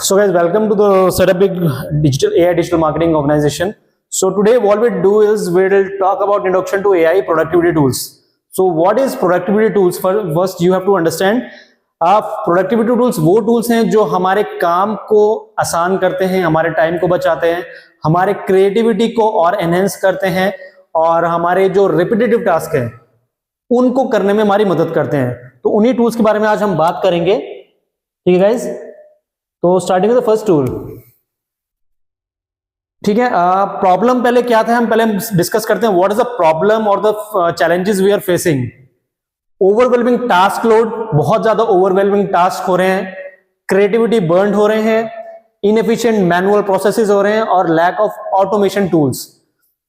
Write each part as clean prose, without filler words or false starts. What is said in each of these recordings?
So guys, welcome to the Setup Big Digital AI Digital Marketing Organization. So today what we'll do is we'll talk about introduction to AI productivity tools. So what is productivity tools? First you have to understand productivity tools वो tools हैं जो हमारे काम को आसान करते हैं, हमारे टाइम को बचाते हैं, हमारे क्रिएटिविटी को और एनहेंस करते हैं और हमारे जो रिपीटेटिव टास्क हैं उनको करने में हमारी मदद करते हैं। तो उन्हीं टूल्स के बारे में आज हम बात करेंगे। ठीक है गाइस, तो starting with the first tool. ठीक है, प्रॉब्लम पहले क्या था, हम पहले डिस्कस करते हैं व्हाट इज द प्रॉब्लम और the challenges we are facing. Overwhelming task load, बहुत ज्यादा ओवरवेलमिंग टास्क हो रहे हैं, क्रिएटिविटी बर्न हो रहे हैं, इनएफिशिएंट मैनुअल प्रोसेसेस हो रहे हैं और लैक ऑफ ऑटोमेशन टूल्स।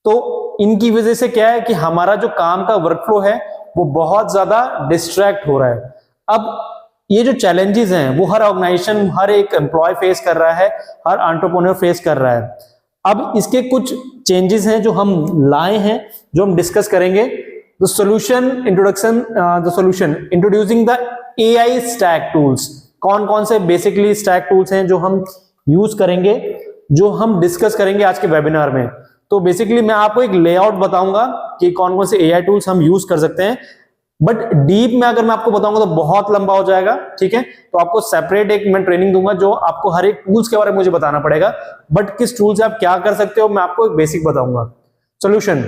तो इनकी वजह से क्या है कि हमारा जो काम का वर्कफ्लो है वो बहुत ज्यादा डिस्ट्रैक्ट हो रहा है। अब ये जो चैलेंजेस हैं वो हर ऑर्गेनाइजेशन, हर एक एम्प्लॉय फेस कर रहा है, हर एंटरप्रेन्योर फेस कर रहा है। अब इसके कुछ चेंजेस हैं जो हम लाए हैं, जो हम डिस्कस करेंगे। The solution introduction, the solution introducing the AI stack tools। कौन कौन से बेसिकली स्टैक टूल्स हैं जो हम यूज करेंगे, जो हम डिस्कस करेंगे आज के वेबिनार में। तो बेसिकली मैं आपको एक लेआउट बताऊंगा कि कौन कौन से AI टूल्स हम यूज कर सकते हैं, बट डीप में अगर मैं आपको बताऊंगा तो बहुत लंबा हो जाएगा। ठीक है, तो आपको सेपरेट एक मैं ट्रेनिंग दूंगा जो आपको हर एक टूल्स के बारे में मुझे बताना पड़ेगा, बट किस टूल से आप क्या कर सकते हो मैं आपको एक बेसिक बताऊंगा। Solution,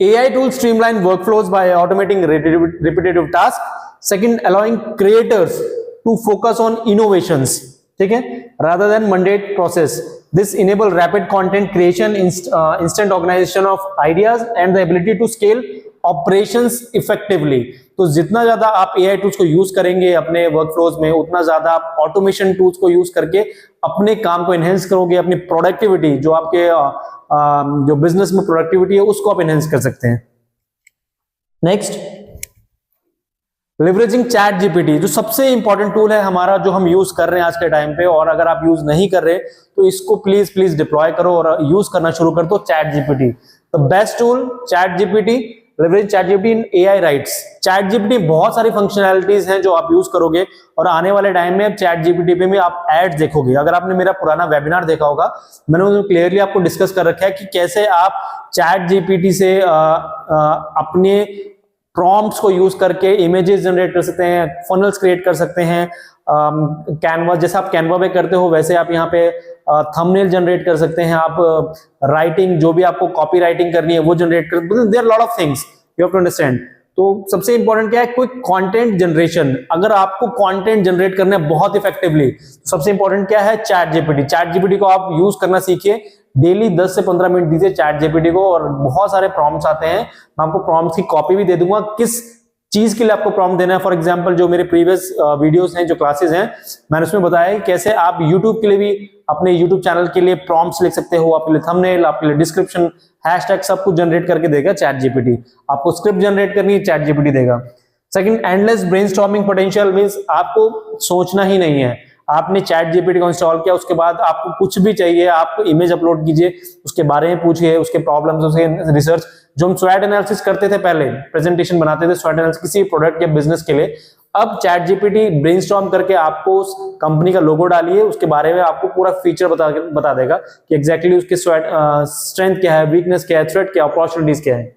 AI tools streamline workflows by automating repetitive tasks. Second, allowing creators to focus on innovations, ठीक है, rather than mundane process. This enable rapid content creation, instant organization of ideas and the ability to scale operations effectively. तो जितना ज्यादा आप AI tools को use करेंगे अपने workflows में, उतना ज्यादा आप ऑटोमेशन टूल्स को यूज करके अपने काम को एनहेंस करोगे, अपनी प्रोडक्टिविटी जो आपके जो बिजनेस में प्रोडक्टिविटी है उसको आप एनहेंस कर सकते हैं। नेक्स्ट, लिवरेजिंग चैट जीपीटी, जो सबसे इंपॉर्टेंट टूल है हमारा, जो हम यूज कर रहे हैं आज के टाइम पे, और अगर आप यूज नहीं कर रहे तो इसको प्लीज डिप्लॉय करो और यूज करना शुरू कर दो। Chat GPT the best tool, chat GPT, leverage chat GPT in AI rights. Chat GPT बहुत सारी फंक्शनैलिटीज हैं जो आप यूज करोगे और आने वाले टाइम में चैट जीपीटी पे भी आप एड्स देखोगे। अगर आपने मेरा पुराना वेबिनार देखा होगा, मैंने उसमें क्लियरली आपको डिस्कस कर रखा है कि कैसे आप चैट जीपीटी से अपने प्रॉम्प्ट्स को यूज करके इमेजेस जनरेट कर सकते हैं, फनल्स क्रिएट कर सकते हैं, कैनवा जैसे आप कैनवा पे करते हो वैसे आप यहाँ पे थंबनेल जनरेट कर सकते हैं, आप राइटिंग जो भी आपको कॉपी राइटिंग करनी है वो जनरेट कर, there lot of things you have to understand. तो सबसे इंपॉर्टेंट क्या है, क्विक कंटेंट जनरेशन। अगर आपको कंटेंट जनरेट करना है बहुत इफेक्टिवली, सबसे इंपॉर्टेंट क्या है, चैट जीपीटी। चैट जीपीटी को आप यूज करना सीखिए, डेली 10 से 15 मिनट दीजिए चैट जीपीटी को, और बहुत सारे प्रॉम्प्ट्स आते हैं। मैं आपको प्रॉम्प्ट्स की कॉपी भी दे दूंगा, किस चीज के लिए आपको प्रॉम्प्ट देना है। फॉर एग्जांपल जो मेरे प्रीवियस वीडियोस हैं, जो क्लासेस हैं, मैंने उसमें बताया है कैसे आप यूट्यूब के लिए भी, अपने यूट्यूब चैनल के लिए प्रॉम्प्ट्स लिख सकते हो, आपके लिए थंबनेल, आपके लिए डिस्क्रिप्शन, हैशटैग सब कुछ जनरेट करके देगा चैट जीपीटी। आपको स्क्रिप्ट जनरेट करनी है, चैट जीपीटी देगा। Second, endless brainstorming potential, means आपको सोचना ही नहीं है। आपने चैट जीपीटी को इंस्टॉल किया, उसके बाद आपको कुछ भी चाहिए, आप इमेज अपलोड कीजिए, उसके बारे में पूछिए, उसके प्रॉब्लम्स, उसके रिसर्च। जो हम स्वैट एनालिसिस करते थे पहले, प्रेजेंटेशन बनाते थे स्वैट एनालिसिस किसी प्रोडक्ट या बिजनेस के लिए, अब चैट जीपीटी ब्रेनस्टॉर्म करके आपको उस कंपनी का लोगो डालिए, उसके बारे में आपको पूरा फीचर बता देगा कि एग्जैक्टली उसके स्ट्रेंथ क्या है, वीकनेस क्या है, थ्रेट क्या है, अपॉर्चुनिटीज क्या है।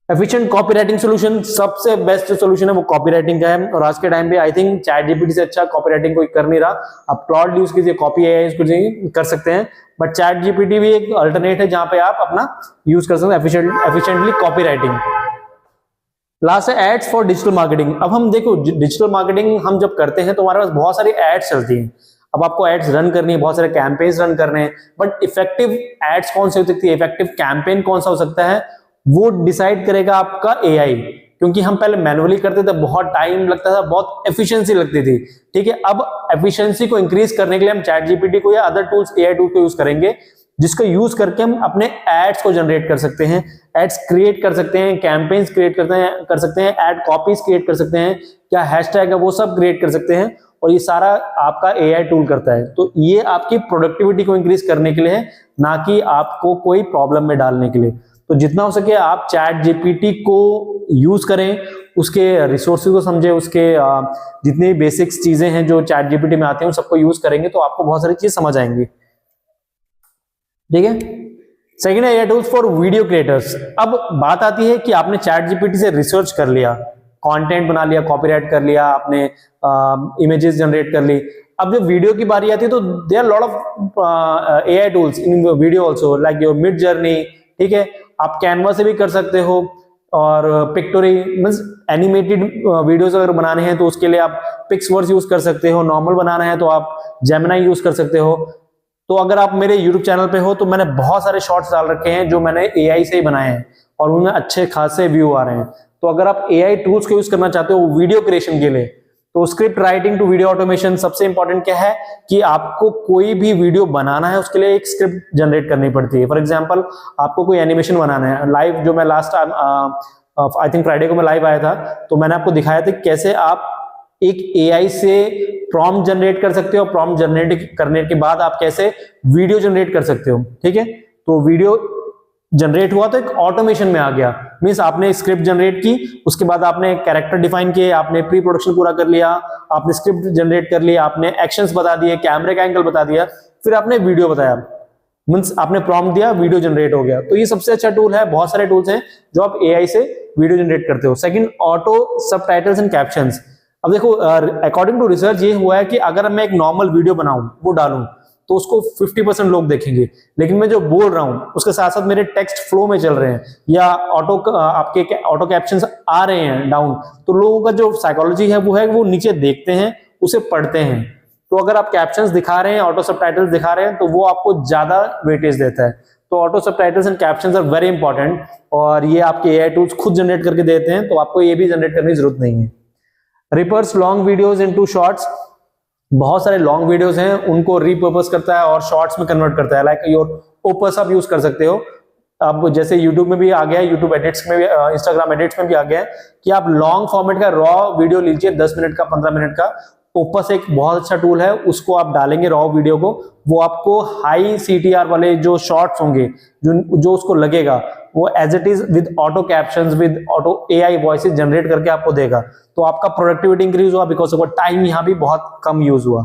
एफिशिएंट कॉपीराइटिंग सोल्यूशन, सबसे बेस्ट सोल्यूशन है वो कॉपीराइटिंग का है, और आज के टाइम पे आई थिंक चैट जीपीटी से अच्छा कॉपीराइटिंग कोई कर नहीं रहा। आप क्लाउड यूज कीजिए, कॉपी AI यूज कर सकते हैं, बट चैट जीपीटी भी एक अल्टरनेट है जहां पे आप अपना यूज कर सकते हैं एफिशिएंटली कॉपीराइटिंग। लास्ट है एड्स फॉर डिजिटल मार्केटिंग। अब हम देखो, डिजिटल मार्केटिंग हम जब करते हैं तो हमारे पास बहुत सारी एड्स चलती हैं। अब आपको एड्स रन करनी है, बहुत सारे कैंपेन्स रन करने हैं, बट इफेक्टिव एड्स कौन सी हो सकती है, इफेक्टिव कैंपेन कौन सा हो सकता है, वो डिसाइड करेगा आपका AI। क्योंकि हम पहले मैनुअली करते थे, बहुत टाइम लगता था, बहुत एफिशिएंसी लगती थी। ठीक है, अब एफिशिएंसी को इंक्रीज करने के लिए हम चैट जीपीटी को या अदर टूल्स, AI टूल को यूज करेंगे, जिसको यूज करके हम अपने एड्स को जनरेट कर सकते हैं, एड्स क्रिएट कर सकते हैं, कैंपेन्स क्रिएट कर सकते हैं, एड कॉपीज क्रिएट कर सकते हैं, क्या हैशटैग है वो सब क्रिएट कर सकते हैं, और ये सारा आपका AI टूल करता है। तो ये आपकी प्रोडक्टिविटी को इंक्रीज करने के लिए है, ना कि आपको कोई प्रॉब्लम में डालने के लिए। तो जितना हो सके आप चैट जीपीटी को यूज करें, उसके रिसोर्सेज को समझे, उसके जितनी बेसिक्स चीजें हैं जो चैट जीपीटी में आते हैं उन सबको यूज करेंगे तो आपको बहुत सारी चीज समझ आएंगी। ठीक है। सेकेंड है AI tools for video creators. अब बात आती है कि आपने चैट जीपीटी से रिसर्च कर लिया, कंटेंट बना लिया, कॉपीराइट कर लिया, आपने इमेजेस जनरेट कर ली। अब जब वीडियो की बारी आती है तो there lot of AI tools in video also, like your Midjourney. ठीक है, आप कैनवा से भी कर सकते हो, और पिक्टोरी मींस एनिमेटेड वीडियोस अगर बनाने हैं तो उसके लिए आप पिक्सवर्स यूज कर सकते हो, नॉर्मल बनाना है तो आप जेमिनाई यूज कर सकते हो। तो अगर आप मेरे YouTube चैनल पे हो तो मैंने बहुत सारे शॉर्ट्स डाल रखे हैं जो मैंने AI से ही बनाए हैं और उनमें अच्छे खासे व्यू आ रहे हैं। तो अगर आप AI टूल्स को यूज करना चाहते हो वीडियो क्रिएशन के लिए, तो script writing to video automation सबसे इंपॉर्टेंट क्या है कि आपको कोई भी वीडियो बनाना है उसके लिए एक स्क्रिप्ट जनरेट करनी पड़ती है। फॉर एग्जांपल आपको कोई एनिमेशन बनाना है, लाइव जो मैं last time I think Friday को मैं लाइव आया था तो मैंने आपको दिखाया था कैसे आप एक AI से प्रॉम्प्ट जनरेट कर सकते हो, प्रॉम्प्ट जनरेट करने के बाद आप कैसे वीडियो जनरेट कर सकते हो। ठीक है, तो वीडियो जनरेट हुआ तो एक ऑटोमेशन में आ गया, मींस आपने स्क्रिप्ट जनरेट की, उसके बाद आपने कैरेक्टर डिफाइन किए, आपने प्री प्रोडक्शन पूरा कर लिया, आपने स्क्रिप्ट जनरेट कर लिया, आपने एक्शंस बता दिए, कैमरे का एंगल बता दिया, फिर आपने वीडियो बताया, मींस आपने प्रॉम्प्ट दिया, वीडियो जनरेट हो गया। तो ये सबसे अच्छा टूल है। बहुत सारे टूल्स हैं जो आप AI से वीडियो जनरेट करते हो। Second, auto subtitles and captions. अब देखो अकॉर्डिंग टू रिसर्च ये हुआ है कि अगर मैं एक नॉर्मल वीडियो बनाऊं वो डालूं तो उसको 50% लोग देखेंगे, लेकिन मैं जो बोल रहा हूं उसके साथ साथ मेरे टेक्स्ट फ्लो में चल रहे हैं या आपके ऑटो कैप्शंस आ रहे हैं डाउन, तो लोगों का जो साइकोलॉजी है वो नीचे देखते हैं, उसे पढ़ते हैं। तो अगर आप कैप्शंस दिखा रहे हैं, ऑटो सबटाइटल्स दिखा रहे हैं, तो वो आपको ज्यादा वेटेज देता है। तो auto subtitles and captions are very important, और ये आपके AI टूल्स खुद जनरेट करके देते हैं, तो आपको ये भी जनरेट करने की जरूरत नहीं है। Reapers long videos into shorts. बहुत सारे लॉन्ग वीडियोस हैं उनको रिपर्पस करता है और शॉर्ट्स में कन्वर्ट करता है, लाइक योर ओपस आप यूज कर सकते हो। अब जैसे YouTube में भी आ गया है, YouTube एडिट्स में भी, Instagram एडिट्स में भी आ गया है कि आप लॉन्ग फॉर्मेट का रॉ वीडियो लीजिए, 10 मिनट का, 15 मिनट का। ओपस एक बहुत अच्छा टूल है, उसको आप डालेंगे रॉ वीडियो को, वो आपको हाई CTR वाले जो शॉर्ट्स होंगे जो उसको लगेगा वो as it is with auto captions with auto AI voices generate करके आपको देगा। तो आपका प्रोडक्टिविटी इंक्रीज हुआ, बिकॉज ऑफ टाइम यहाँ भी बहुत कम यूज हुआ।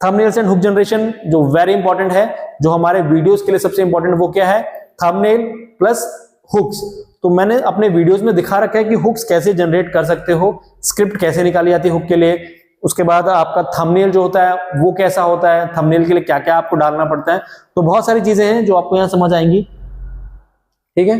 थंबनेल्स एंड हुक जनरेशन जो वेरी इंपॉर्टेंट है, जो हमारे वीडियोस के लिए सबसे इंपॉर्टेंट वो क्या है, थंबनेल प्लस हुक्स। तो मैंने अपने वीडियोस में दिखा रखा है कि हुक्स कैसे जनरेट कर सकते हो, स्क्रिप्ट कैसे निकाली जाती है हुक के लिए, उसके बाद आपका थंबनेल जो होता है वो कैसा होता है, थंबनेल के लिए क्या क्या आपको डालना पड़ता है। तो बहुत सारी चीजें हैं जो आपको यहाँ समझ आएंगी। ठीक है,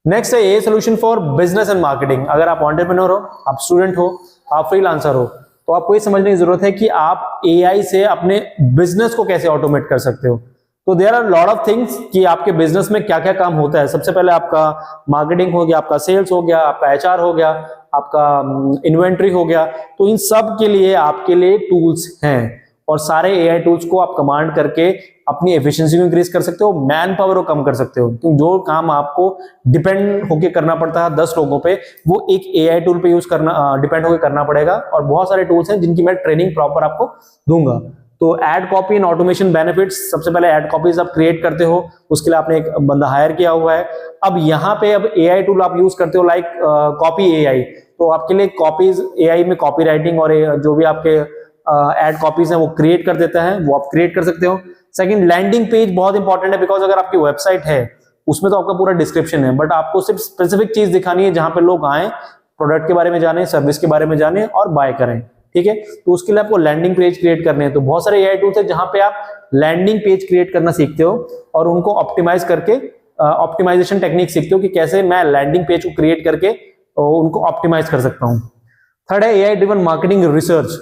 नेक्स्ट है AI solution for business and marketing. अगर आप एंटरप्रेन्योर हो, आप स्टूडेंट हो, आप फ्रीलांसर हो, तो आपको ये समझने की जरूरत है कि आप AI से अपने बिजनेस को कैसे ऑटोमेट कर सकते हो। तो there are lot of things कि आपके बिजनेस में क्या क्या काम होता है। सबसे पहले आपका मार्केटिंग हो गया, आपका सेल्स हो गया, आपका HR हो गया, आपका इन्वेंट्री हो गया। तो इन सब के लिए आपके लिए टूल्स हैं, और सारे AI टूल्स को आप कमांड करके अपनी एफिशिएंसी को इंक्रीज कर सकते हो, मैन पावर को कम कर सकते हो। तो जो काम आपको डिपेंड होके करना पड़ता है 10 लोगों पे, वो एक AI टूल पे यूज करना, डिपेंड होके करना पड़ेगा। और बहुत सारे टूल्स हैं जिनकी मैं ट्रेनिंग प्रॉपर आपको दूंगा। तो ad copy and automation benefits, सबसे पहले एड कॉपीज आप क्रिएट करते हो, उसके लिए आपने एक बंदा हायर किया हुआ है। अब यहाँ पे अब AI टूल आप यूज करते हो, लाइक कॉपी AI। तो आपके लिए कॉपीज AI में कॉपी राइटिंग और जो भी आपके एड कॉपीज हैं वो क्रिएट कर देता है, वो आप क्रिएट कर सकते हो। सेकंड, लैंडिंग पेज बहुत इंपॉर्टेंट है, बिकॉज अगर आपकी वेबसाइट है उसमें तो आपका पूरा डिस्क्रिप्शन है, बट आपको सिर्फ स्पेसिफिक चीज दिखानी है जहां पे लोग आए, प्रोडक्ट के बारे में जाने, सर्विस के बारे में जाने और बाय करें। ठीक है, तो उसके लिए आपको लैंडिंग पेज क्रिएट करने हैं। तो बहुत सारे AI टूल्स है जहां पे आप लैंडिंग पेज क्रिएट करना सीखते हो और उनको ऑप्टिमाइज करके ऑप्टिमाइजेशन टेक्निक सीखते हो कि कैसे मैं लैंडिंग पेज को क्रिएट करके उनको ऑप्टिमाइज कर सकता हूं। थर्ड है AI ड्रिवन मार्केटिंग रिसर्च।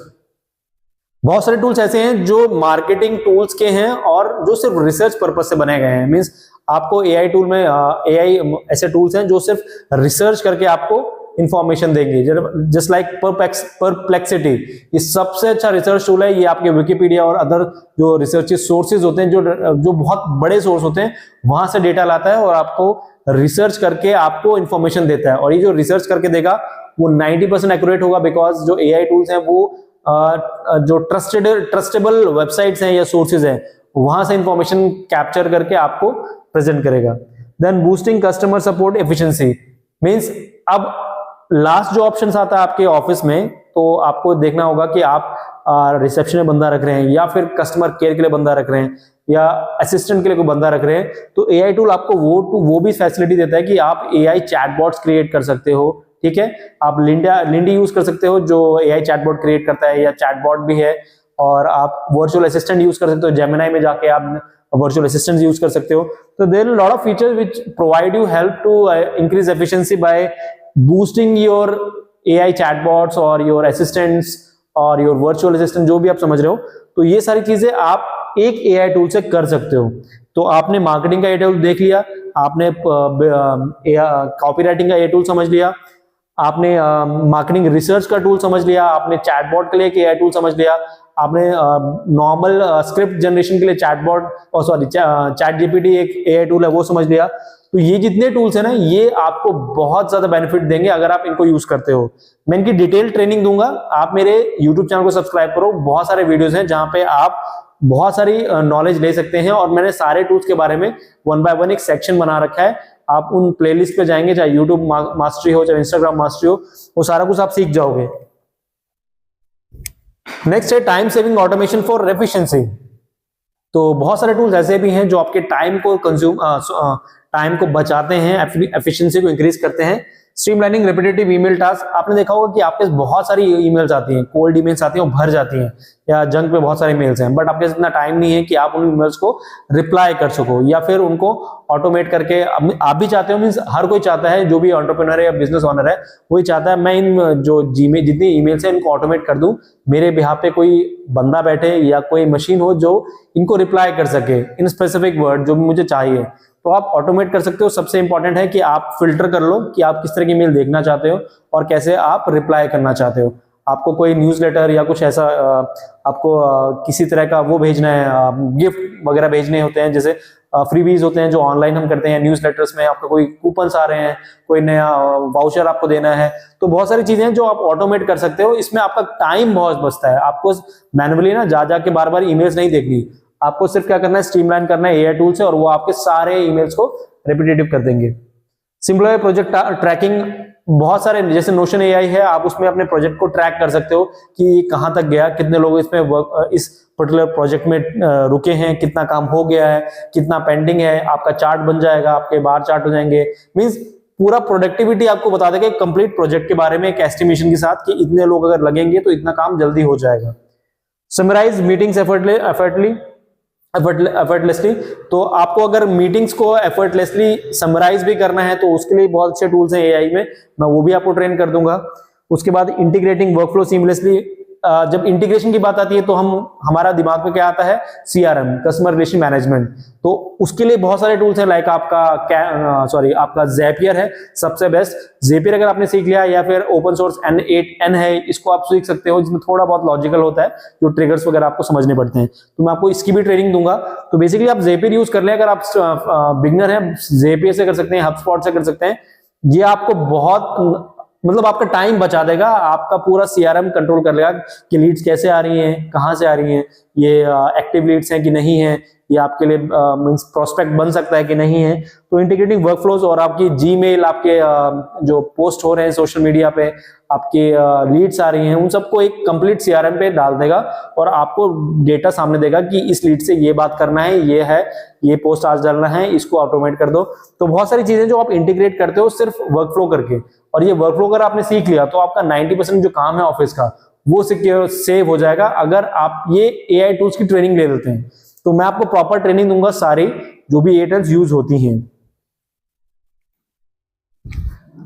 बहुत सारे टूल्स ऐसे हैं जो मार्केटिंग टूल्स के हैं और जो सिर्फ रिसर्च पर्पज से बनाए गए हैं। मींस आपको AI टूल में AI ऐसे टूल्स हैं जो सिर्फ रिसर्च करके आपको इंफॉर्मेशन देंगे, जस्ट लाइक परप्लेक्सिटी। ये सबसे अच्छा रिसर्च टूल है। ये आपके विकिपीडिया और अदर जो रिसर्च सोर्सेज होते हैं, जो बहुत बड़े सोर्स होते हैं, वहां से डेटा लाता है और आपको रिसर्च करके आपको इंफॉर्मेशन देता है। और ये जो रिसर्च करके देगा वो 90% एक्यूरेट होगा, बिकॉज जो AI टूल्स हैं वो जो ट्रस्टेबल वेबसाइट्स हैं या सोर्सेज हैं वहां से इंफॉर्मेशन कैप्चर करके आपको प्रेजेंट करेगा। Then boosting customer support efficiency, means अब लास्ट जो ऑप्शन आता है आपके ऑफिस में, तो आपको देखना होगा कि आप रिसेप्शन में बंदा रख रहे हैं या फिर कस्टमर केयर के लिए बंदा रख रहे हैं या असिस्टेंट के लिए कोई बंदा रख रहे हैं, तो एआई टूल आपको वो भी फैसिलिटी देता है कि आप एआई चैटबॉट्स क्रिएट कर सकते हो। ठीक है, आप लिंडी यूज कर सकते हो जो एआई चैटबॉट क्रिएट करता है, या चैटबॉट भी है। और आप वर्चुअल असिस्टेंट यूज कर सकते हो, जेमिनी में जाके आप वर्चुअल असिस्टेंट यूज कर सकते हो। तो there are lot of features which provide you help to increase efficiency by boosting your AI chatbots और योर असिस्टेंट्स और योर वर्चुअल असिस्टेंट, जो भी आप समझ रहे हो। तो ये सारी चीजें आप एक एआई टूल से कर सकते हो। तो आपने मार्केटिंग का एआई टूल देख लिया, आपने कॉपीराइटिंग का एआई टूल समझ लिया, आपने मार्केटिंग रिसर्च का टूल समझ लिया, आपने चैटबॉट के लिए एक एआई टूल समझ लिया, आपने नॉर्मल स्क्रिप्ट जनरेशन के लिए चैट जीपीटी एक एआई टूल है वो समझ लिया। तो ये जितने टूल्स हैं ना, ये आपको बहुत ज्यादा बेनिफिट देंगे अगर आप इनको यूज करते हो। मैं इनकी डिटेल ट्रेनिंग दूंगा, आप मेरे यूट्यूब चैनल को सब्सक्राइब करो, बहुत सारे वीडियोस हैं जहां पे आप बहुत सारी नॉलेज ले सकते हैं। और मैंने सारे टूल्स के बारे में 1 बाय 1 एक सेक्शन बना रखा है, आप उन प्लेलिस्ट पे जाएंगे, चाहे यूट्यूब मास्टरी हो चाहे इंस्टाग्राम मास्टरी हो, वो सारा कुछ आप सीख जाओगे। नेक्स्ट है time saving automation for efficiency. तो बहुत सारे टूल्स ऐसे भी हैं जो आपके टाइम को बचाते हैं, एफिशिएंसी को इंक्रीज करते हैं। स्ट्रीमलाइनिंग रिपीटेटिव ईमेल टास्क, आपने देखा होगा कि आपके बहुत सारी ईमेल्स आती हैं, कोल्ड ईमेल्स आती हैं, वो भर जाती हैं, या जंक पे बहुत सारे मेल्स हैं, बट आपके पास इतना टाइम नहीं है कि आप उन ईमेल्स को रिप्लाई कर सको या फिर उनको ऑटोमेट करके। आप भी चाहते हो, मींस हर कोई चाहता है, जो भी एंटरप्रेन्योर है या बिजनेस ओनर है वही चाहता है मैं इन जो जीमेल जितनी ईमेल्स है इनको ऑटोमेट कर दूं, मेरे बिहाफ पे कोई बंदा बैठे या कोई मशीन हो जो इनको रिप्लाई कर सके इन स्पेसिफिक वर्ड जो मुझे चाहिए। तो आप ऑटोमेट कर सकते हो। सबसे इंपॉर्टेंट है कि आप फिल्टर कर लो कि आप किस तरह की मेल देखना चाहते हो और कैसे आप रिप्लाई करना चाहते हो। आपको कोई न्यूज़लेटर या कुछ ऐसा आपको किसी तरह का वो भेजना है, गिफ्ट वगैरह भेजने होते हैं, जैसे फ्रीबीज होते हैं जो ऑनलाइन हम करते हैं, न्यूज़लेटर्स में आपका कोई कूपन्स आ रहे हैं, कोई नया वाउचर आपको देना है, तो बहुत सारी चीजें हैं जो आप ऑटोमेट कर सकते हो। इसमें आपका टाइम बहुत बचता है, आपको मैनुअली ना जा जाके बार बार ईमेल्स नहीं देखनी, आपको सिर्फ क्या करना है, स्ट्रीमलाइन करना है एआई टूल से, और वो आपके सारे ईमेल्स को रिपीटेटिव कर देंगे। सिंपल प्रोजेक्ट ट्रैकिंग, बहुत सारे जैसे नोशन एआई है, आप उसमें अपने प्रोजेक्ट को ट्रैक कर सकते हो कि कहां तक गया, कितने लोग इसमें इस पर्टिकुलर प्रोजेक्ट में रुके हैं, कितना काम हो गया है, कितना पेंडिंग है, आपका चार्ट बन जाएगा, आपके बार चार्ट हो जाएंगे। मींस पूरा प्रोडक्टिविटी आपको बता देगा कंप्लीट प्रोजेक्ट के बारे में एक एस्टिमेशन के साथ कि इतने लोग अगर लगेंगे तो इतना काम जल्दी हो जाएगा। समराइज मीटिंग्स एफर्टलेसली, तो आपको अगर मीटिंग्स को एफर्टलेसली समराइज भी करना है तो उसके लिए बहुत अच्छे टूल्स हैं एआई में, मैं वो भी आपको ट्रेन कर दूंगा। उसके बाद इंटीग्रेटिंग वर्कफ्लो सीमलेसली, जब इंटीग्रेशन की बात आती है तो हमारा दिमाग में क्या आता है, सीआरएम, कस्टमर रिलेशन मैनेजमेंट। तो उसके लिए बहुत सारे टूल्स हैं, लाइक आपका ज़ैपियर है सबसे बेस्ट। ज़ैपियर अगर आपने सीख लिया, या फिर ओपन सोर्स N8N है, इसको आप सीख सकते हो, जिसमें थोड़ा बहुत लॉजिकल होता है, जो ट्रिगर्स वगैरह आपको समझने पड़ते हैं, तो मैं आपको इसकी भी ट्रेनिंग दूंगा। तो बेसिकली आप ज़ैपियर यूज कर लें, अगर आप बिगनर हैं ज़ैपियर से कर सकते हैं, हबस्पॉट से कर सकते हैं। ये आपको बहुत मतलब आपका टाइम बचा देगा, आपका पूरा सीआरएम कंट्रोल कर लेगा कि लीड्स कैसे आ रही हैं, कहां से आ रही हैं, ये एक्टिव लीड्स हैं कि नहीं है, ये आपके लिए मींस प्रोस्पेक्ट बन सकता है कि नहीं है। तो इंटीग्रेटिंग वर्कफ्लोज और आपकी जीमेल, आपके जो पोस्ट हो रहे हैं सोशल मीडिया पे, आपकी लीड्स आ रही हैं, उन सबको एक कंप्लीट सीआरएम पे डाल देगा और आपको डेटा सामने देगा कि इस लीड से ये बात करना है, ये पोस्ट आज डालना है, इसको ऑटोमेट कर दो। तो बहुत सारी चीजें जो आप इंटीग्रेट करते हो सिर्फ वर्कफ्लो करके, और ये वर्कफ्लो अगर आपने सीख लिया तो आपका 90% जो काम है ऑफिस का वो सेव हो जाएगा, अगर आप ये एआई टूल्स की ट्रेनिंग ले लेते हैं। तो मैं आपको प्रॉपर ट्रेनिंग दूंगा सारी जो भी एआई टूल्स यूज होती हैं।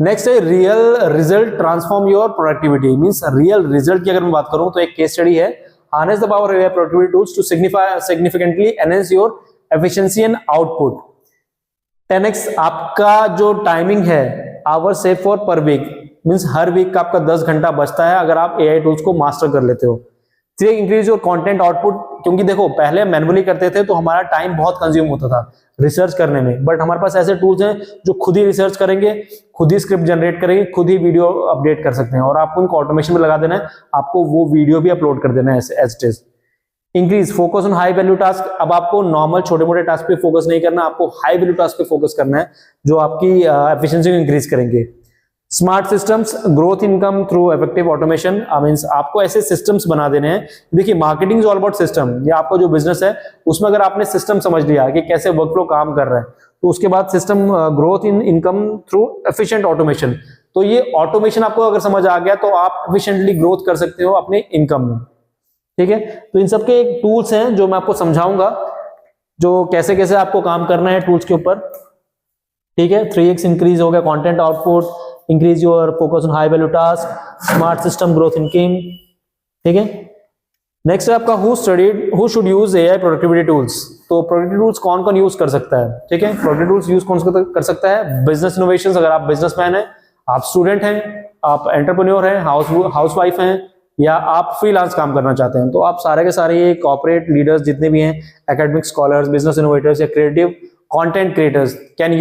नेक्स्ट है real result transform your productivity. Means real result की अगर मैं बात करूं तो एक केस स्टडी है, harness the power of AI productivity tools to significantly enhance your efficiency and output. 10x आपका जो टाइमिंग है, hour save for per week, means हर वीक का आपका 10 घंटा बचता है अगर आप एआई टूल्स को मास्टर कर लेते हो। इंक्रीज योर कंटेंट आउटपुट, क्योंकि देखो पहले मैनुअली करते थे तो हमारा टाइम बहुत कंज्यूम होता था रिसर्च करने में, बट हमारे पास ऐसे टूल्स हैं जो खुद ही रिसर्च करेंगे, खुद ही स्क्रिप्ट जनरेट करेंगे, खुद ही वीडियो अपडेट कर सकते हैं, और आपको उनको ऑटोमेशन में लगा देना है, आपको वो वीडियो भी अपलोड कर देना है as it is. Increase focus on high value task, अब आपको नॉर्मल छोटे मोटे टास्क पे फोकस नहीं करना, आपको हाई वैल्यू टास्क पे फोकस करना है जो आपकी एफिशिएंसी को इंक्रीज करेंगे। Smart systems, growth income through effective automation. Means आपको ऐसे सिस्टम्स बना देने हैं। देखिए marketing is all about system, या आपका जो बिजनेस है उसमें अगर आपने सिस्टम समझ लिया कि कैसे वर्कफ्लो काम कर रहा है, तो उसके बाद system growth in income through efficient automation. तो ये ऑटोमेशन आपको अगर समझ आ गया तो आप एफिशिएंटली ग्रोथ कर सकते हो अपने इनकम में। ठीक है, तो इन सबके एक टूल्स हैं जो मैं आपको समझाऊंगा, जो कैसे कैसे आपको काम करना है टूल्स के ऊपर। ठीक है, 3x इंक्रीज हो गया content output, increase your focus on high value task, smart system, growth income. ठीक है, नेक्स्ट है आपका who should use AI productivity tools. तो प्रोडक्टिविटी टूल्स कौन कौन यूज कर सकता है? ठीक है, प्रोडक्टिविटी टूल्स यूज कौन कर सकता है? बिजनेस इनोवेशंस, अगर आप बिजनेसमैन हैं, आप स्टूडेंट हैं, आप एंटरप्रेन्योर हैं, हाउसवाइफ हैं, या आप फ्रीलांस काम करना चाहते हैं, तो आप सारे के सारे ये कॉर्पोरेट लीडर्स जितने भी हैं, एकेडमिक स्कॉलर्स, बिजनेस इनोवेटर्स या creative content creators can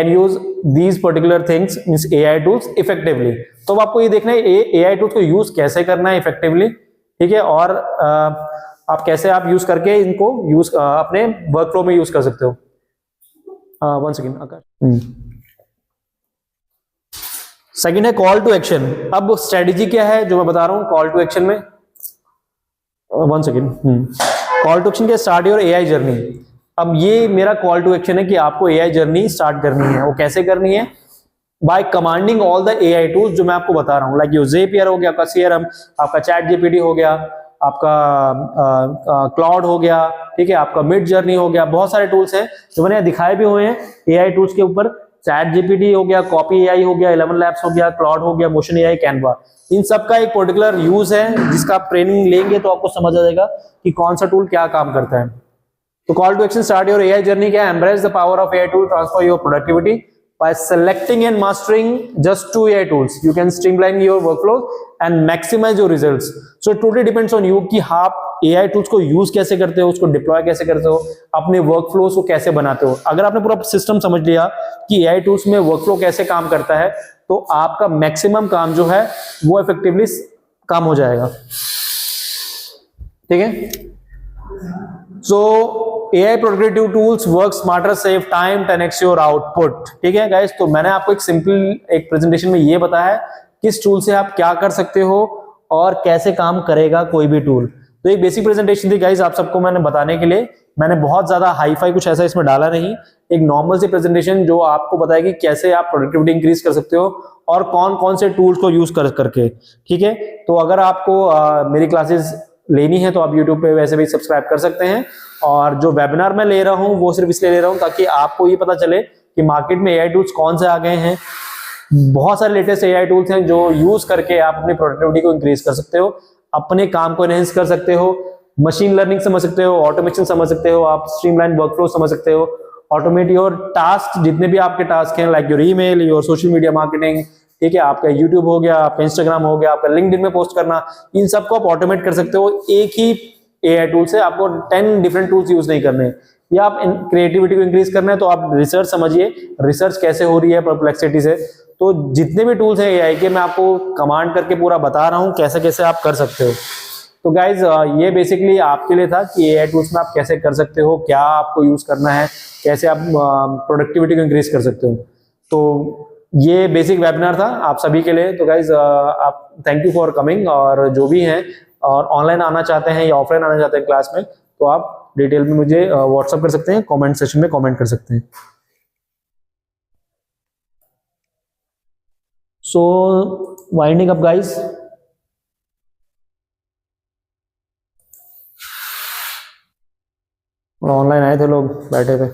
use these particular things means AI tools effectively. तो आपको ये देखना है एआई टूल्स को यूज कैसे करना है इफेक्टिवली। ठीक है, और आप कैसे आप यूज करके इनको अपने वर्कफ्लो में यूज कर सकते हो। One second Akash. सेकंड है कॉल टू एक्शन। अब स्ट्रेटेजी क्या है जो मैं बता रहा हूं कॉल टू एक्शन में? One second. Call to action के स्टार्ट योर एआई जर्नी। अब ये मेरा कॉल टू एक्शन है कि आपको एआई जर्नी स्टार्ट करनी है। वो कैसे करनी है? By commanding all the AI tools जो मैं आपको बता रहा हूं, लाइक यो ज़ेपियर हो गया, आपका सीआरएम, आपका चैट जीपीटी हो गया, आपका क्लाउड हो गया, ठीक है, आपका मिड जर्नी हो गया। बहुत सारे टूल्स हैं जो मैंने दिखाए भी हुए हैं एआई टूल्स के ऊपर। चैट जीपीटी हो गया, कॉपी एआई हो गया, 11 लैब्स हो गया, क्लाउड हो गया, मोशन एआई, कैनवा। इन सब का एक पर्टिकुलर यूज है जिसका आप ट्रेनिंग लेंगे तो आपको समझ आ जाएगा कि कौन सा टूल क्या काम करता है। तो call to action start your AI journey क्या है? Embrace the power of AI tool, transfer your productivity by selecting and mastering just 2 AI tools. You can streamline your workflow and maximize your results. So it totally depends on you कि आप AI tools को use कैसे करते हो, उसको deploy कैसे करते हो, अपने वर्कफ्लोज को कैसे बनाते हो। अगर आपने पूरा सिस्टम समझ लिया कि AI टूल्स में वर्कफ्लो कैसे काम करता है, तो आपका मैक्सिमम काम जो है वो इफेक्टिवली काम हो जाएगा। ठीक है, सो AI productive tools work smarter, save time, 10x your output. ठीक है गाइस, तो मैंने आपको एक सिंपल एक प्रेजेंटेशन में ये बताया है किस टूल से आप क्या कर सकते हो और कैसे काम करेगा कोई भी टूल। तो एक बेसिक प्रेजेंटेशन थी गाइस आप सबको मैंने बताने के लिए। मैंने बहुत ज्यादा हाई फाई कुछ ऐसा इसमें डाला नहीं, एक नॉर्मल सी प्रेजेंटेशन जो आपको बताएगी कैसे आप प्रोडक्टिविटी इंक्रीज कर सकते हो और कौन कौन से टूल्स को यूज करके। ठीक है, तो अगर आपको मेरी क्लासेस लेनी है तो आप YouTube पे वैसे भी सब्सक्राइब कर सकते हैं। और जो वेबिनार मैं ले रहा हूं वो सिर्फ इसलिए ले रहा हूं ताकि आपको ये पता चले कि मार्केट में एआई टूल्स कौन से आ गए हैं। बहुत सारे लेटेस्ट एआई टूल्स हैं जो यूज करके आप अपनी प्रोडक्टिविटी को इंक्रीज कर सकते हो, अपने काम को एनहेंस कर सकते हो, मशीन लर्निंग समझ सकते हो, ऑटोमेशन समझ सकते हो, आप स्ट्रीमलाइन वर्कफ्लो समझ सकते हो, ऑटोमेट योर टास्क, जितने भी आपके टास्क हैं like your email, your social media marketing, ठीक है, आपका यूट्यूब हो गया, आपका इंस्टाग्राम हो गया, आपका लिंक्डइन में पोस्ट करना, इन सबको आप ऑटोमेट कर सकते हो एक ही एआई टूल से। आपको 10 डिफरेंट टूल्स यूज नहीं करने। या आप क्रिएटिविटी को इंक्रीज करना है तो आप रिसर्च समझिए, रिसर्च कैसे हो रही है परप्लेक्सिटी से। तो जितने भी टूल्स हैं एआई के मैं आपको कमांड करके पूरा बता रहा हूं कैसे कैसे आप कर सकते हो। तो गाइज ये बेसिकली आपके लिए था कि एआई टूल्स में आप कैसे कर सकते हो, क्या आपको यूज करना है, कैसे आप प्रोडक्टिविटी को इंक्रीज कर सकते हो। तो ये बेसिक वेबिनार था आप सभी के लिए। तो गाइज आप थैंक यू फॉर कमिंग। और जो भी हैं और ऑनलाइन आना चाहते हैं या ऑफलाइन आना चाहते हैं क्लास में, तो आप डिटेल में मुझे व्हाट्सअप कर सकते हैं, कमेंट सेक्शन में कमेंट कर सकते हैं। सो वाइंडिंग अप गाइज, ऑनलाइन आए थे लोग, बैठे थे।